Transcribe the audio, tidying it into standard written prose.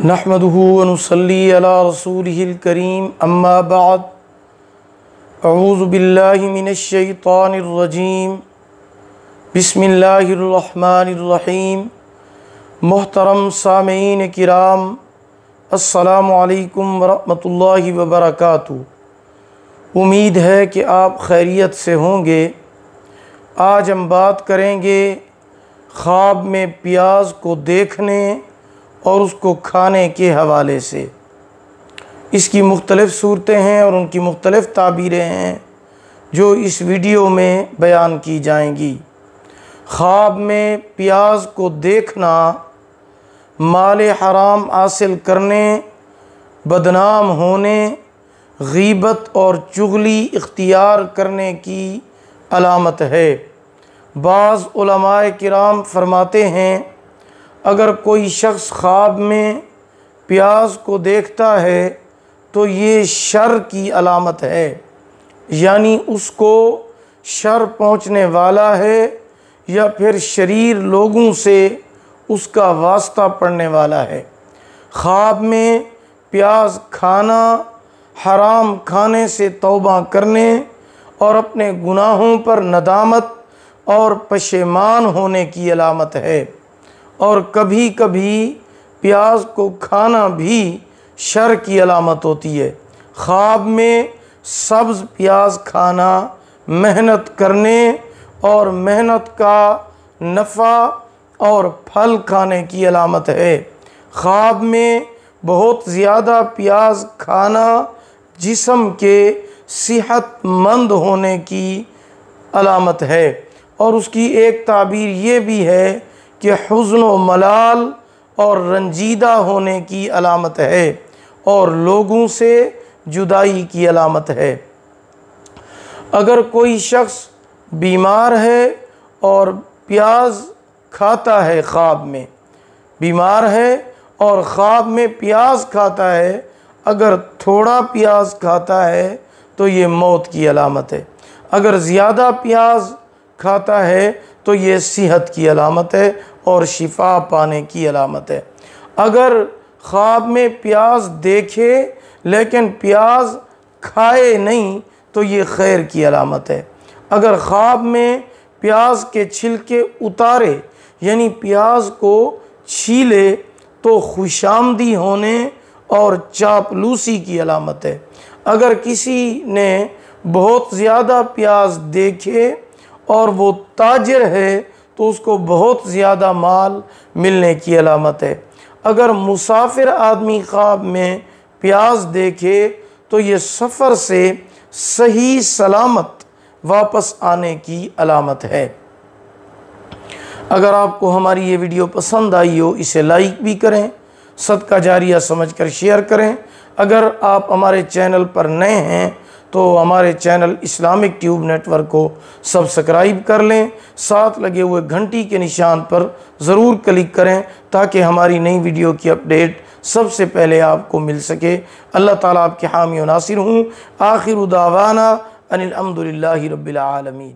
नहमदुहु व नुसल्ली अला रसूलिहिल करीम अम्मा बाद अऊज़ु बिल्लाहि मिनश शैतानिर रजीम बिस्मिल्लाहिर रहमानिर रहीम। मोहतरम सामीन किराम, अस्सलामु अलैकुम व रहमतुल्लाहि व बरकातुहू। उम्मीद है कि आप खैरियत से होंगे। आज हम बात करेंगे ख्वाब में प्याज को देखने और उसको खाने के हवाले से। इसकी मुख्तलिफ़ सूरतें हैं और उनकी मुख्तलिफ़ ताबीरें हैं जो इस वीडियो में बयान की जाएंगी। ख्वाब में प्याज को देखना माल हराम हासिल करने, बदनाम होने, गीबत और चुगली इख्तियार करने की अलामत है। बाज़ उलमाए किराम फरमाते हैं, अगर कोई शख्स ख्वाब में प्याज को देखता है तो ये शर की अलामत है, यानी उसको शर पहुँचने वाला है या फिर शरीर लोगों से उसका वास्ता पड़ने वाला है। ख्वाब में प्याज खाना हराम खाने से तौबा करने और अपने गुनाहों पर नदामत और पशेमान होने की अलामत है। और कभी कभी प्याज को खाना भी शर की अलामत होती है। ख्वाब में सब्ज़ प्याज खाना मेहनत करने और मेहनत का नफ़ा और फल खाने की अलामत है। ख्वाब में बहुत ज़्यादा प्याज खाना जिस्म के सेहतमंद होने की अलामत है। और उसकी एक ताबीर ये भी है कि हुज़्न व मलाल और रंजीदा होने की अलामत है और लोगों से जुदाई की अलामत है। अगर कोई शख्स बीमार है और प्याज खाता है, ख्वाब में बीमार है और ख्वाब में प्याज खाता है, अगर थोड़ा प्याज खाता है तो ये मौत की अलामत है। अगर ज़्यादा प्याज खाता है तो ये सेहत की अलामत है और शिफा पाने की अलामत है। अगर ख्वाब में प्याज देखे लेकिन प्याज खाए नहीं तो ये खैर की अलामत है। अगर ख्वाब में प्याज के छिलके उतारे यानी प्याज को छीले तो खुशामदी होने और चापलूसी की अलामत है। अगर किसी ने बहुत ज़्यादा प्याज देखे और वो ताजिर है तो उसको बहुत ज़्यादा माल मिलने की अलामत है। अगर मुसाफिर आदमी ख्वाब में प्याज देखे तो ये सफ़र से सही सलामत वापस आने की अलामत है। अगर आपको हमारी ये वीडियो पसंद आई हो, इसे लाइक भी करें, सदका जारिया समझकर शेयर करें। अगर आप हमारे चैनल पर नए हैं तो हमारे चैनल इस्लामिक ट्यूब नेटवर्क को सब्सक्राइब कर लें। साथ लगे हुए घंटी के निशान पर ज़रूर क्लिक करें ताकि हमारी नई वीडियो की अपडेट सबसे पहले आपको मिल सके। अल्लाह ताला आपके हामी व नासिर हूँ। आखिर दावाना अनिल हम्दुलिल्लाहि रब्बिल आलमीन।